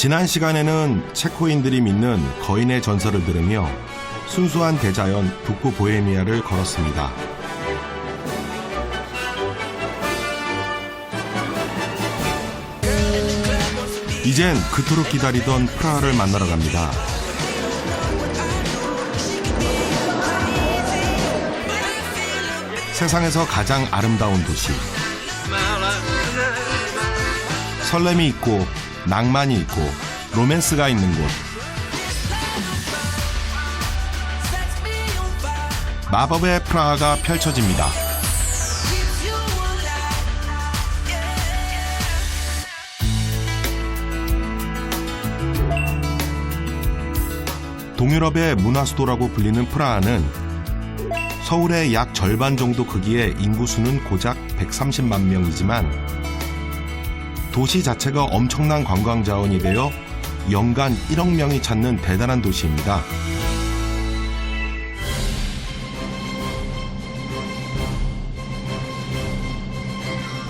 지난 시간에는 체코인들이 믿는 거인의 전설을 들으며 순수한 대자연 북부 보헤미아를 걸었습니다. 이젠 그토록 기다리던 프라하를 만나러 갑니다. 세상에서 가장 아름다운 도시. 설렘이 있고 낭만이 있고 로맨스가 있는 곳. 마법의 프라하가 펼쳐집니다. 동유럽의 문화수도라고 불리는 프라하는 서울의 약 절반 정도 크기의 인구수는 고작 130만 명이지만 도시 자체가 엄청난 관광 자원이 되어 연간 1억 명이 찾는 대단한 도시입니다.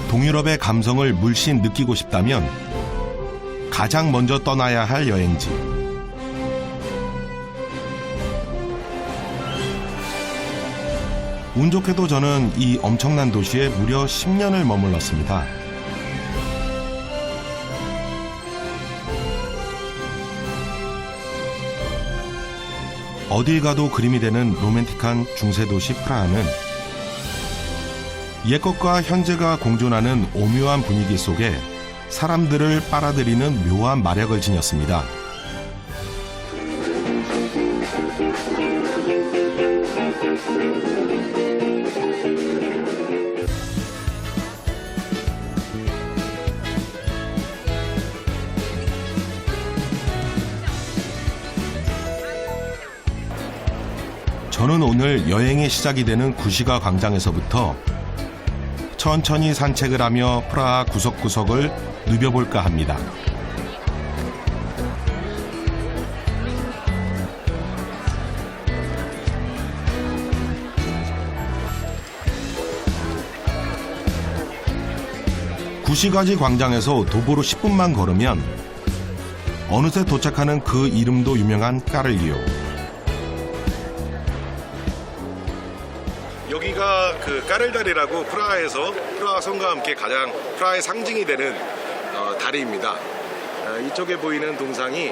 동유럽의 감성을 물씬 느끼고 싶다면 가장 먼저 떠나야 할 여행지. 운 좋게도 저는 이 엄청난 도시에 무려 10년을 머물렀습니다. 어딜 가도 그림이 되는 로맨틱한 중세도시 프라하는 옛것과 현재가 공존하는 오묘한 분위기 속에 사람들을 빨아들이는 묘한 마력을 지녔습니다. 저는 오늘 여행의 시작이 되는 구시가 광장에서부터 천천히 산책을 하며 프라하 구석구석을 누벼볼까 합니다. 구시가지 광장에서 도보로 10분만 걸으면 어느새 도착하는 그 이름도 유명한 까를리오. 여기가 그 까를다리라고 프라하에서 프라하 성과 함께 가장 프라하의 상징이 되는 다리입니다. 이쪽에 보이는 동상이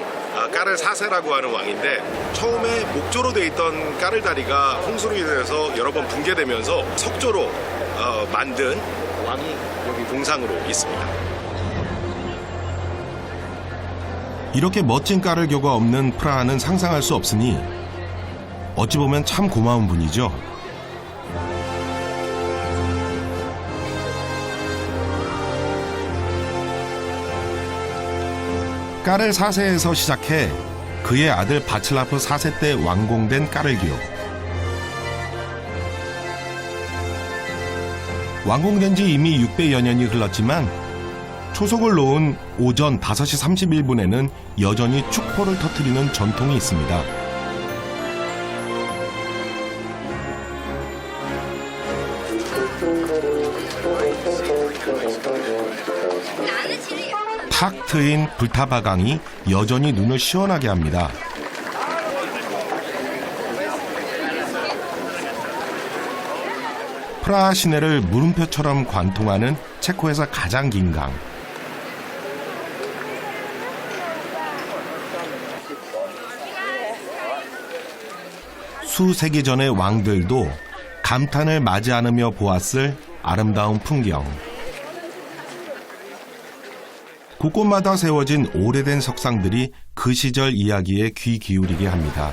까를 4세라고 하는 왕인데 처음에 목조로 돼 있던 까를다리가 홍수로 인해서 여러 번 붕괴되면서 석조로 만든 왕이 여기 동상으로 있습니다. 이렇게 멋진 까를교가 없는 프라하는 상상할 수 없으니 어찌 보면 참 고마운 분이죠. 까를 4세에서 시작해 그의 아들 바칠라프 4세 때 완공된 까를교. 완공된 지 이미 600여 년이 흘렀지만 초석을 놓은 오전 5시 31분에는 여전히 축포를 터뜨리는 전통이 있습니다. 탁 트인 불타바강이 여전히 눈을 시원하게 합니다. 프라하 시내를 물음표처럼 관통하는 체코에서 가장 긴 강. 수세기 전의 왕들도 감탄을 맞이 않으며 보았을 아름다운 풍경. 곳곳마다 세워진 오래된 석상들이 그 시절 이야기에 귀 기울이게 합니다.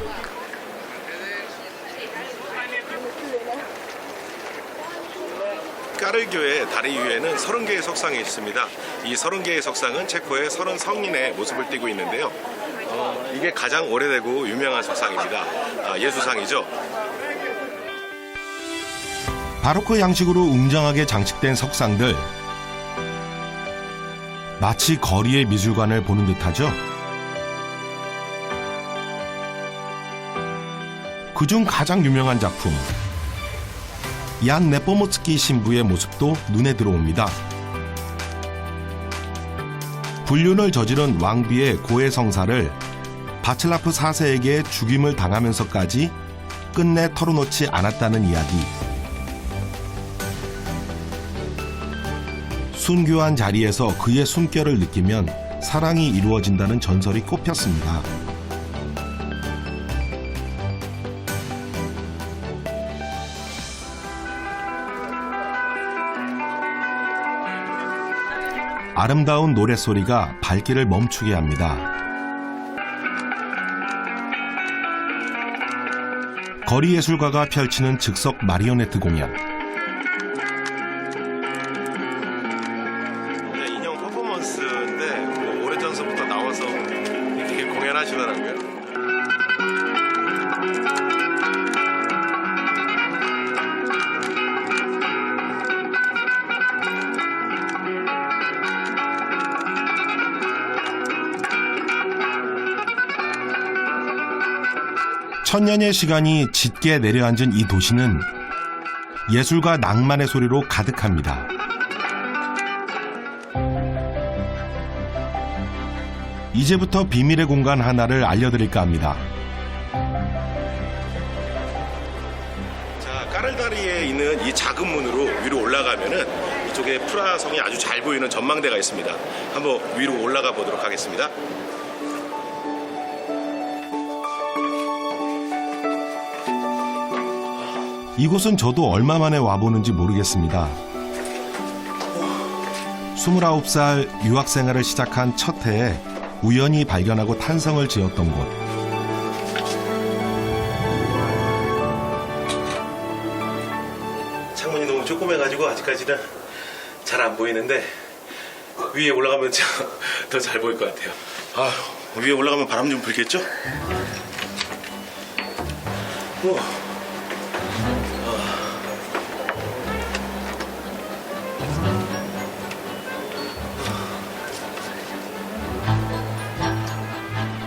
까를교의 다리 위에는 30개의 석상이 있습니다. 이 30개의 석상은 체코의 30성인의 모습을 띠고 있는데요. 이게 가장 오래되고 유명한 석상입니다. 예수상이죠. 바로크 양식으로 웅장하게 장식된 석상들. 마치 거리의 미술관을 보는 듯하죠. 그중 가장 유명한 작품 얀 네포모츠키 신부의 모습도 눈에 들어옵니다. 불륜을 저지른 왕비의 고해 성사를 바칠라프 4세에게 죽임을 당하면서까지 끝내 털어놓지 않았다는 이야기. 순교한 자리에서 그의 숨결을 느끼면 사랑이 이루어진다는 전설이 꼽혔습니다. 아름다운 노랫소리가 발길을 멈추게 합니다. 거리 예술가가 펼치는 즉석 마리오네트 공연. 인형 퍼포먼스인데 오래전서부터 나와서 이렇게 공연하시더라고요. 천년의 시간이 짙게 내려앉은 이 도시는 예술과 낭만의 소리로 가득합니다. 이제부터 비밀의 공간 하나를 알려드릴까 합니다. 자, 까를다리에 있는 이 작은 문으로 위로 올라가면은 이쪽에 프라하 성이 아주 잘 보이는 전망대가 있습니다. 한번 위로 올라가 보도록 하겠습니다. 이곳은 저도 얼마 만에 와보는지 모르겠습니다. 29살 유학 생활을 시작한 첫 해에 우연히 발견하고 탄성을 지었던 곳. 창문이 너무 조그매가지고 아직까지는 잘 안 보이는데 위에 올라가면 더 잘 보일 것 같아요. 위에 올라가면 바람 좀 불겠죠?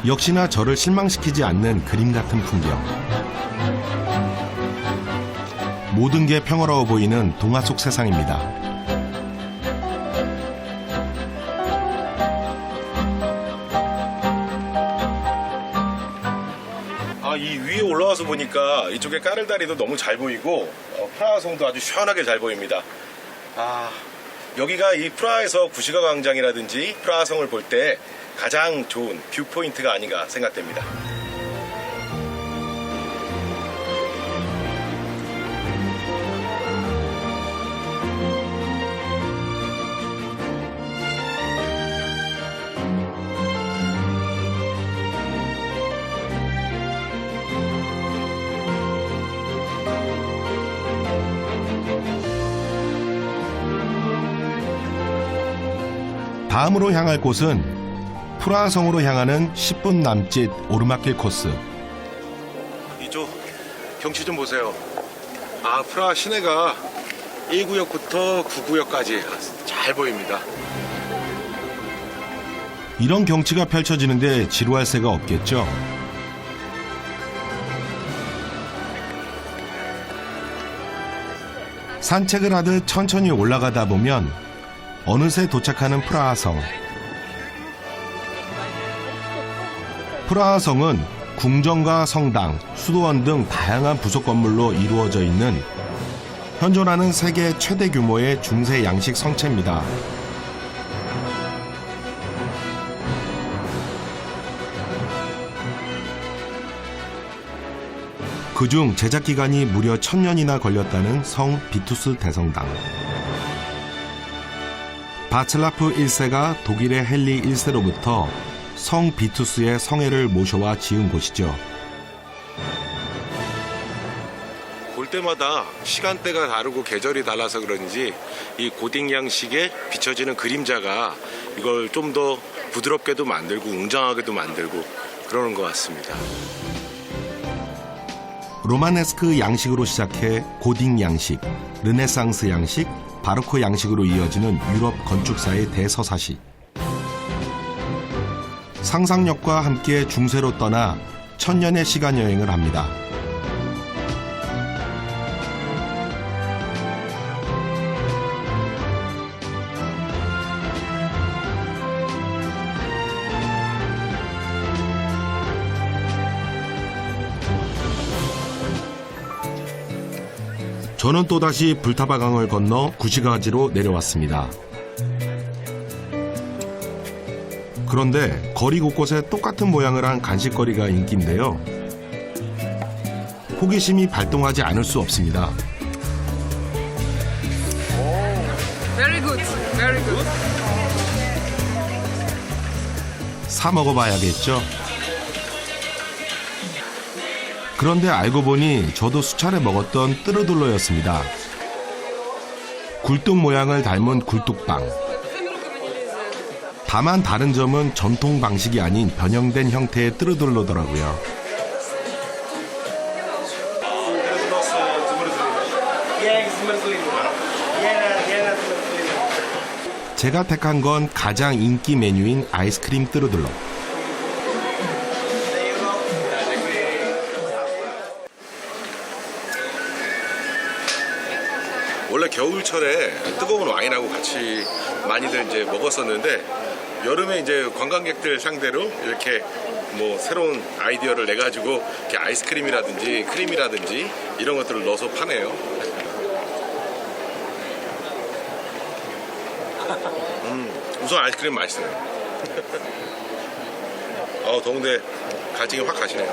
역시나 저를 실망시키지 않는 그림 같은 풍경. 모든 게 평화로워 보이는 동화 속 세상입니다. 이 위에 올라와서 보니까 이쪽에 까를다리도 너무 잘 보이고 프라하 성도 아주 시원하게 잘 보입니다. 여기가 이 프라하에서 구시가 광장이라든지 프라하 성을 볼 때 가장 좋은 뷰 포인트가 아닌가 생각됩니다. 다음으로 향할 곳은 프라하 성으로 향하는 10분 남짓 오르막길 코스. 이쪽 경치 좀 보세요. 프라하 시내가 1구역부터 9구역까지 잘 보입니다. 이런 경치가 펼쳐지는데 지루할 새가 없겠죠. 산책을 하듯 천천히 올라가다 보면 어느새 도착하는 프라하 성. 프라하 성은 궁전과 성당, 수도원 등 다양한 부속 건물로 이루어져 있는 현존하는 세계 최대 규모의 중세 양식 성체입니다. 그중 제작 기간이 무려 1000년이나 걸렸다는 성 비투스 대성당. 바칠라프 1세가 독일의 헨리 1세로부터 성 비투스의 성애를 모셔와 지은 곳이죠. 볼 때마다 시간대가 다르고 계절이 달라서 그런지 이 고딕 양식에 비춰지는 그림자가 이걸 좀 더 부드럽게도 만들고 웅장하게도 만들고 그러는 것 같습니다. 로마네스크 양식으로 시작해 고딕 양식, 르네상스 양식, 바로크 양식으로 이어지는 유럽 건축사의 대서사시. 상상력과 함께 중세로 떠나 1000년의 시간 여행을 합니다. 저는 또다시 불타바강을 건너 구시가지로 내려왔습니다. 그런데 거리 곳곳에 똑같은 모양을 한 간식거리가 인기인데요. 호기심이 발동하지 않을 수 없습니다. Very good, very good. 사 먹어봐야겠죠? 그런데 알고 보니 저도 수차례 먹었던 뜨르둘러였습니다. 굴뚝 모양을 닮은 굴뚝빵. 다만 다른 점은 전통 방식이 아닌 변형된 형태의 뜨르둘러더라고요. 제가 택한 건 가장 인기 메뉴인 아이스크림 뜨르둘러. 원래 겨울철에 뜨거운 와인하고 같이 많이들 이제 먹었었는데 여름에 이제 관광객들 상대로 이렇게 뭐 새로운 아이디어를 내 가지고 이렇게 아이스크림이라든지 크림이라든지 이런 것들을 넣어서 파네요. 우선 아이스크림 맛있어요. 더운데 갈증이 확 가시네요.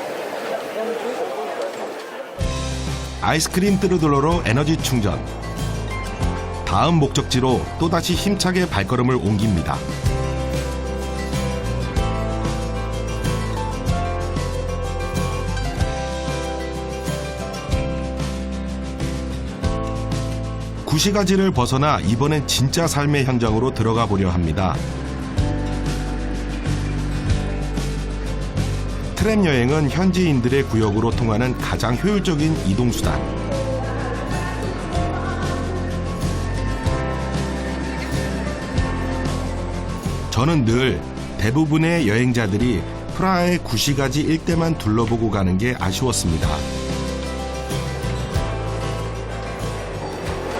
아이스크림 뜨르둘러로 에너지 충전. 다음 목적지로 또다시 힘차게 발걸음을 옮깁니다. 구시가지를 벗어나 이번엔 진짜 삶의 현장으로 들어가 보려 합니다. 트램 여행은 현지인들의 구역으로 통하는 가장 효율적인 이동수단. 저는 늘 대부분의 여행자들이 프라하의 구시가지 일대만 둘러보고 가는 게 아쉬웠습니다.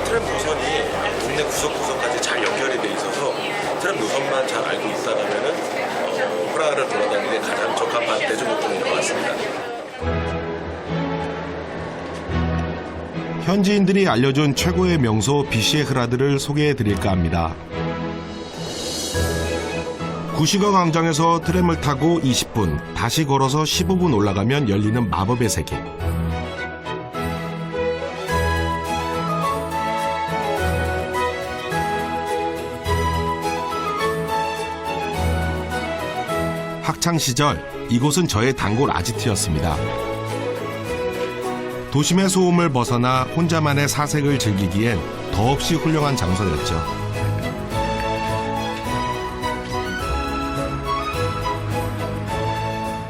트램 노선이 동네 구석구석까지 잘 연결이 돼 있어서 트램 노선만 잘 알고 있다라면은 프라하를 돌아다니는 게 가장 적합한 대중교통인 것 같습니다. 현지인들이 알려준 최고의 명소 비시에흐라드를 소개해 드릴까 합니다. 구시가 광장에서 트램을 타고 20분, 다시 걸어서 15분 올라가면 열리는 마법의 세계. 학창시절 이곳은 저의 단골 아지트였습니다. 도심의 소음을 벗어나 혼자만의 사색을 즐기기엔 더없이 훌륭한 장소였죠.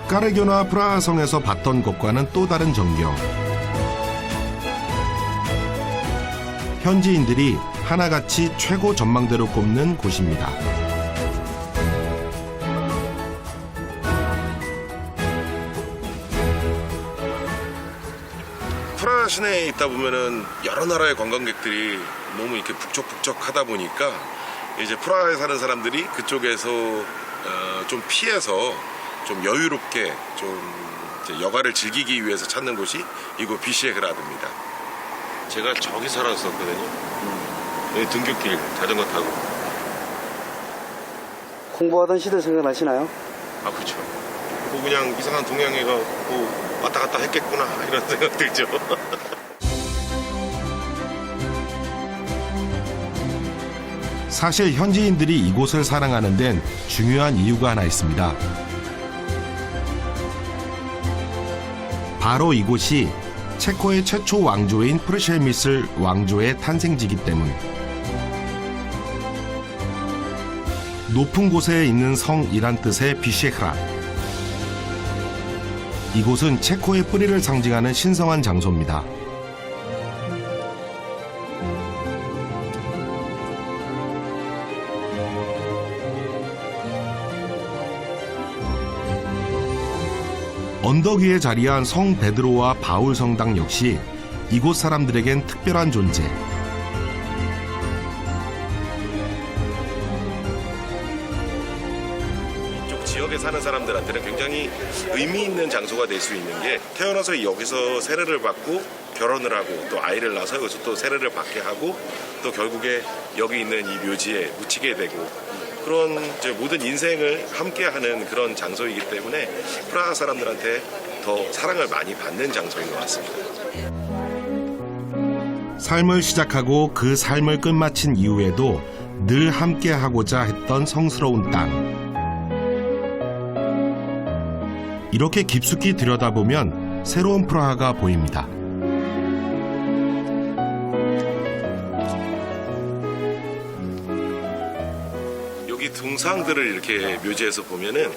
까르교나 프라하성에서 봤던 것과는 또 다른 전경. 현지인들이 하나같이 최고 전망대로 꼽는 곳입니다. 프라하 시내에 있다 보면은 여러 나라의 관광객들이 너무 이렇게 북적북적하다 보니까 이제 프라하에 사는 사람들이 그쪽에서 좀 피해서 좀 여유롭게 좀 이제 여가를 즐기기 위해서 찾는 곳이 이곳 비시에흐라드입니다. 제가 저기 살았었거든요. 여기 등굣길 자전거 타고. 공부하던 시절 생각나시나요? 아, 그렇죠. 뭐 그냥 이상한 동양애가 뭐 왔다 갔다 했겠구나 이런 생각 들죠. 사실 현지인들이 이곳을 사랑하는 데는 중요한 이유가 하나 있습니다. 바로 이곳이 체코의 최초 왕조인 프르셰미슬 왕조의 탄생지기 때문. 높은 곳에 있는 성이란 뜻의 비시에흐라드. 이곳은 체코의 뿌리를 상징하는 신성한 장소입니다. 언덕 위에 자리한 성 베드로와 바울 성당 역시 이곳 사람들에겐 특별한 존재. 이쪽 지역에 사는 사람들한테는 굉장히 의미 있는 장소가 될 수 있는 게 태어나서 여기서 세례를 받고 결혼을 하고 또 아이를 낳아서 여기서 또 세례를 받게 하고 또 결국에 여기 있는 이 묘지에 묻히게 되고 그런 이제 모든 인생을 함께하는 그런 장소이기 때문에 프라하 사람들한테 더 사랑을 많이 받는 장소인 것 같습니다. 삶을 시작하고 그 삶을 끝마친 이후에도 늘 함께하고자 했던 성스러운 땅. 이렇게 깊숙이 들여다보면 새로운 프라하가 보입니다. 여기 동상들을 이렇게 묘지에서 보면은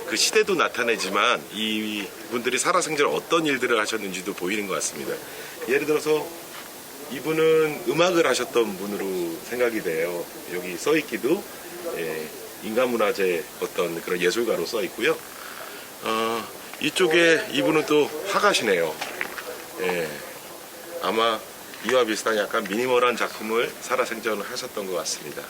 그 시대도 나타내지만 이 분들이 살아생전 어떤 일들을 하셨는지도 보이는 것 같습니다. 예를 들어서 이분은 음악을 하셨던 분으로 생각이 돼요. 여기 써있기도 인간문화재 어떤 그런 예술가로 써 있고요. 이쪽에 이분은 또 화가시네요. 아마 이와 비슷한 약간 미니멀한 작품을 살아생전을 하셨던 것 같습니다.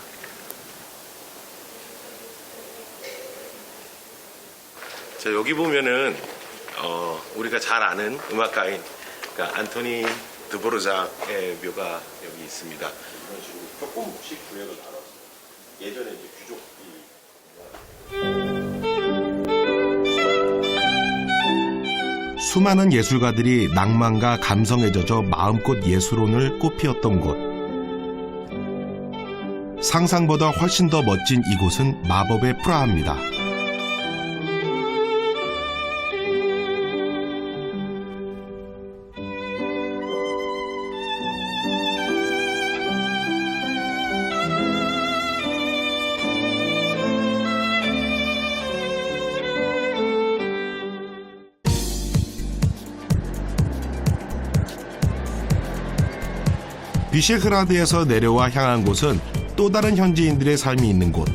자, 여기 보면은 우리가 잘 아는 음악가인 그러니까 안토니 드보르작의 묘가 여기 있습니다. 이런 식으로 조금씩 구역을 나눠서 예전에 이제 귀족이 수많은 예술가들이 낭만과 감성에 젖어 마음껏 예술혼을 꽃피웠던 곳. 상상보다 훨씬 더 멋진 이곳은 마법의 프라하입니다. 비셰흐라드에서 내려와 향한 곳은 또 다른 현지인들의 삶이 있는 곳.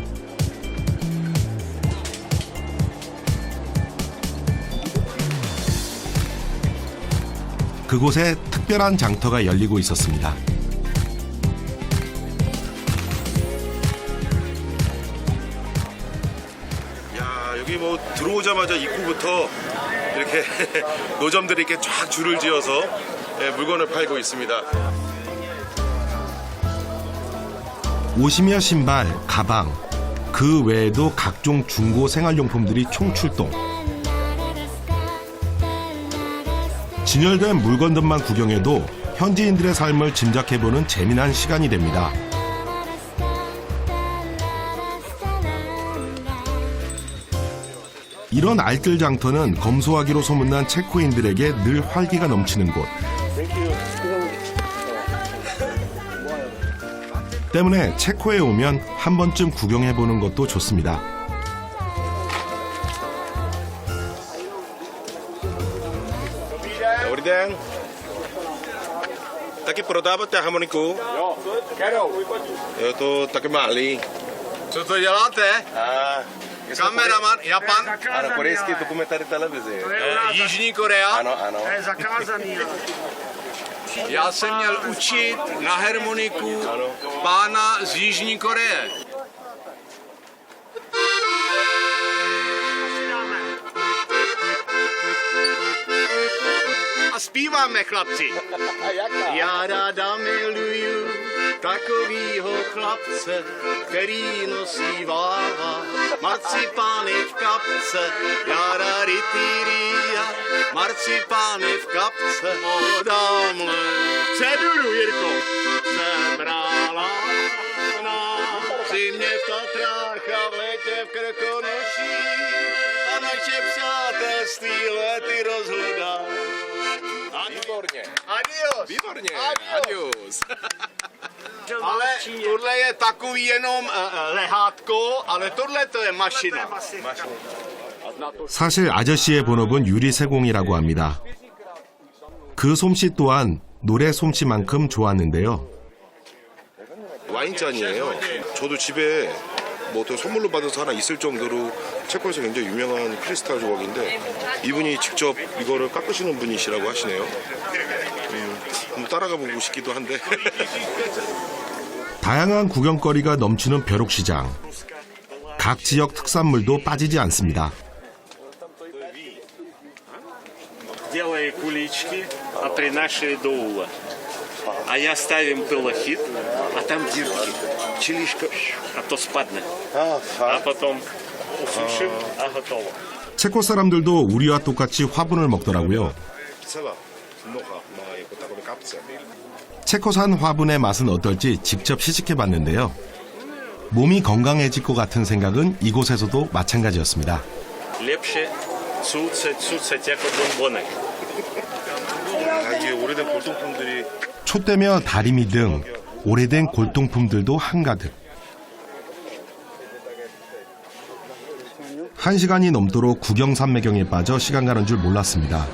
그곳에 특별한 장터가 열리고 있었습니다. 야, 여기 뭐 들어오자마자 입구부터 이렇게 노점들이 이렇게 쫙 줄을 지어서 물건을 팔고 있습니다. 옷이며 신발, 가방, 그 외에도 각종 중고 생활용품들이 총출동. 진열된 물건들만 구경해도 현지인들의 삶을 짐작해보는 재미난 시간이 됩니다. 이런 알뜰 장터는 검소하기로 소문난 체코인들에게 늘 활기가 넘치는 곳. 때문에 체코에 오면 한 번쯤 구경해보는 것도 좋습니다. Dobrý den. Taky prodáváte harmoniku? Jo, kterou? Jo, to taky malý. Co to děláte? Kameraman, Japan? Ano, korejský dokumentární televizi. Jižní Korea? Ano, ano. To je zakázaný. Já jsem měl učit na harmoniku pána z Jižní Koreje. A zpíváme, chlapci. Já ráda miluju takovýho chlapce, který nosí váha, marcipány v kapce, jára rytýria, marcipány v kapce. Dámhle, předudu, Jirko, sebrala si mě v Tatrách a v létě v Krkonoších a naše přátelství lety rozhledá. Výborně. Adios. Výborně. Adios. Ale tohle je takový jenom lehátko, ale tohle to je mašina. 사실 아저씨의 본업은 유리세공이라고 합니다. 그 솜씨 또한 노래 솜씨만큼 좋았는데요. 와인잔이에요. 저도 집에 뭐 어떤 선물로 받아서 하나 있을 정도로 체코에서 굉장히 유명한 크리스탈 조각인데 이분이 직접 이거를 깎으시는 분이시라고 하시네요. 한번 따라가 보고 싶기도 한데. 다양한 구경거리가 넘치는 벼룩시장. 각 지역 특산물도 빠지지 않습니다. Делали кулички, а принашили до ула. А я ставим пилохит, а там дырки. Чилишка, а то спадне. А потом усушим, а готово. 체코 사람들도 우리와 똑같이 화분을 먹더라고요. 체코산 화분의 맛은 어떨지 직접 시식해 봤는데요. 몸이 건강해질 것 같은 생각은 이곳에서도 마찬가지였습니다. Лепше цуца теко бомбоны. 이게 오래된 골동품들이 촛대며 다리미 등 오래된 골동품들도 한가득. 1시간이 넘도록 구경산매경에 빠져 시간 가는 줄 몰랐습니다.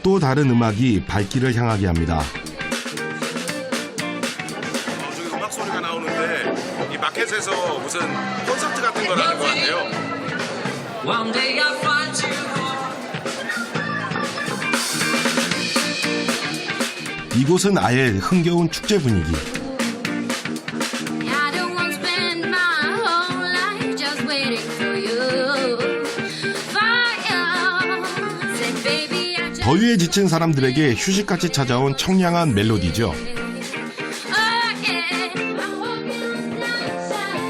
또 다른 음악이 발길을 향하게 합니다. 저기 음악 소리가 나오는데 이 마켓에서 무슨 콘서트 같은 거라는 것 같아요. One day I'll find you. 이곳은 아예 흥겨운 축제 분위기. I don't want to spend my whole life just waiting for you. Fire, say baby I just 더위에 지친 사람들에게 휴식같이 찾아온 청량한 멜로디죠. oh yeah, I'm walking on sunshine.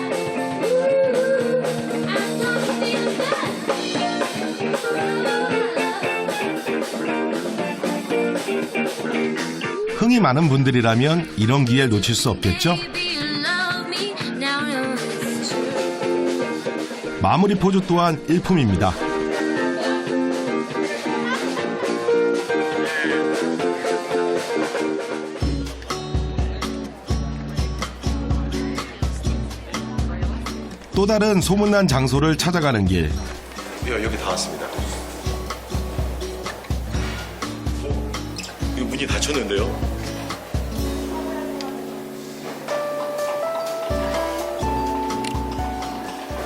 I don't feel 흥이 많은 분들이라면 이런 기회를 놓칠 수 없겠죠? baby you love me now know it's true. 마무리 포즈 또한 일품입니다. 또 다른 소문난 장소를 찾아가는 길. 여기 다 왔습니다. 이거 문이 닫혔는데요.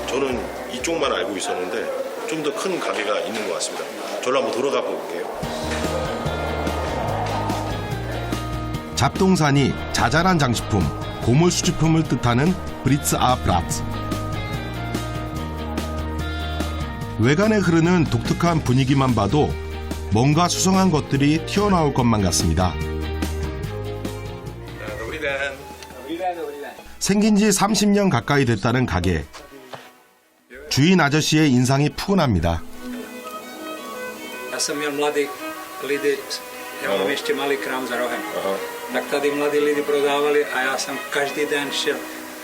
저는 이쪽만 알고 있었는데 좀 더 큰 가게가 있는 것 같습니다. 저로 한번 돌아가 볼게요. 잡동사니 자잘한 장식품, 고물 수집품을 뜻하는 브리츠 아 브라츠. 외관에 흐르는 독특한 분위기만 봐도 뭔가 수상한 것들이 튀어나올 것만 같습니다. 생긴 지 30년 가까이 됐다는 가게. 주인 아저씨의 인상이 푸근합니다. Já jsem měl mladý lidi, já mám ještě malý krám za rohem. Tak tady mladí lidi prodávali a já jsem každý den šel.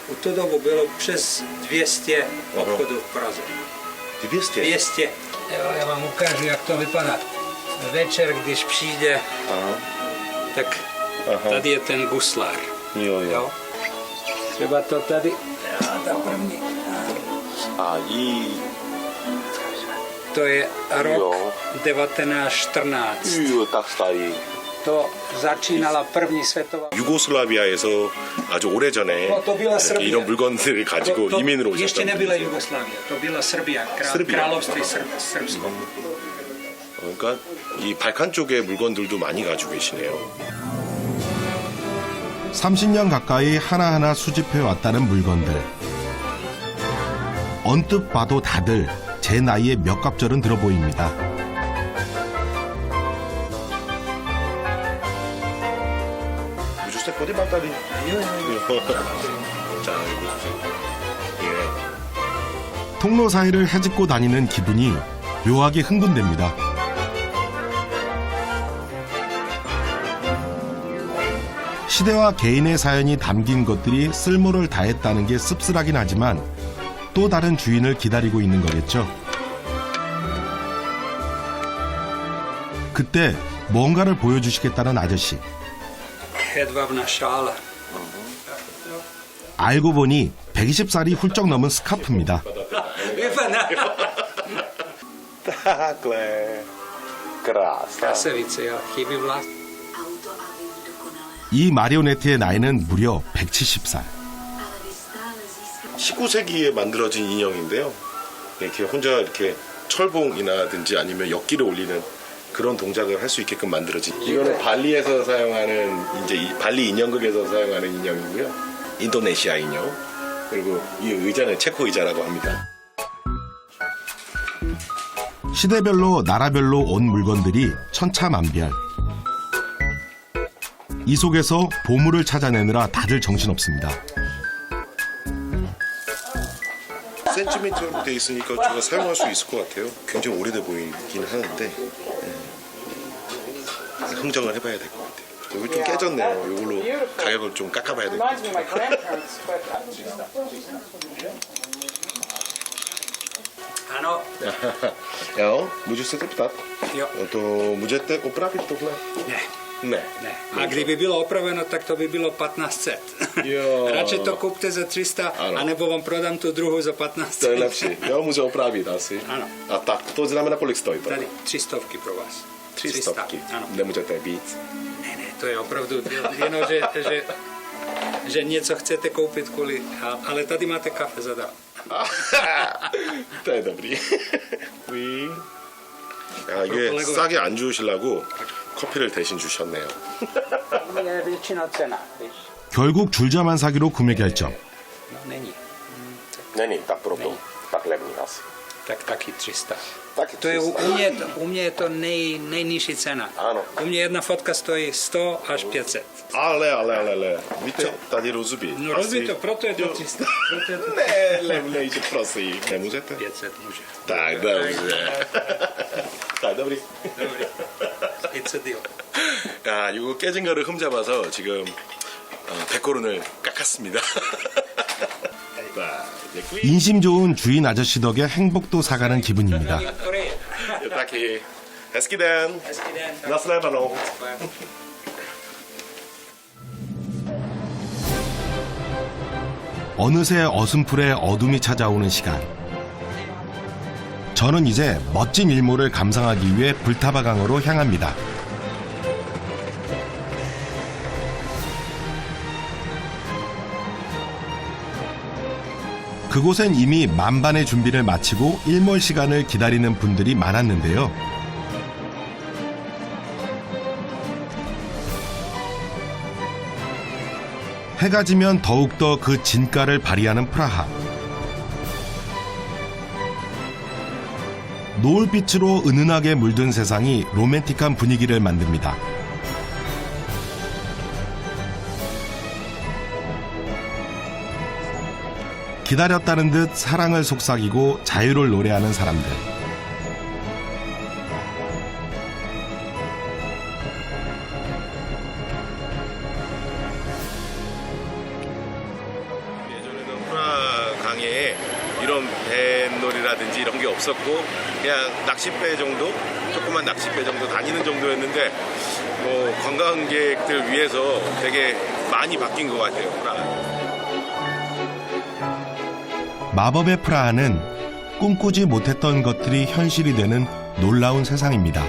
U tu dobu bylo přes 200 obchodů v Praze. 200. Jo, já vám ukážu, jak to vypadá. Večer, když přijde, tak tady je ten guslár. Jo. Třeba to tady, ta první. To je rok 1914. To začínala první světová. 유고슬라비아에서 아주 오래전에 To byla 이렇게 Srbia. 이런 물건들을 가지고 To 이민으로 ještě 오셨던 nebyla Jugoslávie, to byla Srbia, Srbia. království Srbsko. 그러니까 이 발칸 쪽의 물건들도 많이 가지고 계시네요. 30년 가까이 하나하나 수집해 왔다는 물건들. 언뜻 봐도 다들 제 나이에 몇 갑절은 들어 보입니다. 주스 포디 바다리. 자, 예. 통로 사이를 헤집고 다니는 기분이 묘하게 흥분됩니다. 시대와 개인의 사연이 담긴 것들이 쓸모를 다했다는 게 씁쓸하긴 하지만 또 다른 주인을 기다리고 있는 거겠죠. 그때 뭔가를 보여주시겠다는 아저씨. Hedvábna šála. 알고 보니 120살이 훌쩍 넘은 스카프입니다. Vypadá. Krasavice, jo, chybí vlast. 이 마리오네트의 나이는 무려 170살. 19세기에 만들어진 인형인데요. 이렇게 혼자 이렇게 철봉이나든지 아니면 역기를 올리는 그런 동작을 할 수 있게끔 만들어진. 이거는 발리에서 사용하는 이제 발리 인형극에서 사용하는 인형이고요. 인도네시아 인형. 그리고 이 의자는 체코 의자라고 합니다. 시대별로 나라별로 온 물건들이 천차만별. 이 속에서 보물을 찾아내느라 다들 정신없습니다. 센티미터로 돼 있으니까 제가 사용할 수 있을 것 같아요. 굉장히 오래돼 보이긴 하는데 흥정을 해봐야 될 것 같아요. 여기 좀 깨졌네요. 이걸로 가격을 좀 깎아봐야 될 것 같아요. Ano, Jo, můžu se zeptat? jo, To můžete opravit tohle? ne, Ne. ne. A kdyby bylo opraveno, tak to by bylo 1500. Jo. Radši to kupte za 300, Ano. anebo vám prodám tu druhou za 1500. To je lepší. Jo, může opravit asi. Ano. A tak, to znamená, kolik stojí to? Tady 300 pro vás. 300. Ano. Nemůžete víc. Ne, to je opravdu jenom, že něco chcete koupit kvůli, ale tady máte kafe zadarmo. to je dobrý. Oui. 야, 이게 콜라가- 싸게 안 주시려고 커피를 대신 주셨네요. Je většina cena, víš. 결국 줄자만 사기로 구매 결정. No, není. Není, tak proto. Tak levný asi. Tak taky 300. Taky To je, 300. u mě je to nejnižší cena. Ano. U mě jedna fotka stojí 100 až 500. Ale. Víte, tady rozumí. No rozumí to, proto je to 300. Proto je to Ne, levnější, prosím. Nemůžete? 500 může. Tak, dobře. tak, dobrý. Dobrý. It's a deal. 야, 이거 깨진 거를 흠잡아서 지금 100코론을 깎았습니다. 자, 이제 꾸이. 인심 좋은 주인 아저씨 덕에 행복도 사가는 기분입니다. Korea. 딱히 Hezký den. Hezký den. Nasledanou. 어느새 어슴풀에 어둠이 찾아오는 시간. 저는 이제 멋진 일몰을 감상하기 위해 불타바강으로 향합니다. 그곳엔 이미 만반의 준비를 마치고 일몰 시간을 기다리는 분들이 많았는데요. 해가 지면 더욱더 그 진가를 발휘하는 프라하. 노을빛으로 은은하게 물든 세상이 로맨틱한 분위기를 만듭니다. 기다렸다는 듯 사랑을 속삭이고 자유를 노래하는 사람들. 예전에는 프라 강에 이런 뱃놀이라든지 이런 게 없었고 그냥 낚싯배 정도, 조그만 낚싯배 정도 다니는 정도였는데 뭐 관광객들 위해서 되게 많이 바뀐 것 같아요. 프라. 마법의 프라하는 꿈꾸지 못했던 것들이 현실이 되는 놀라운 세상입니다.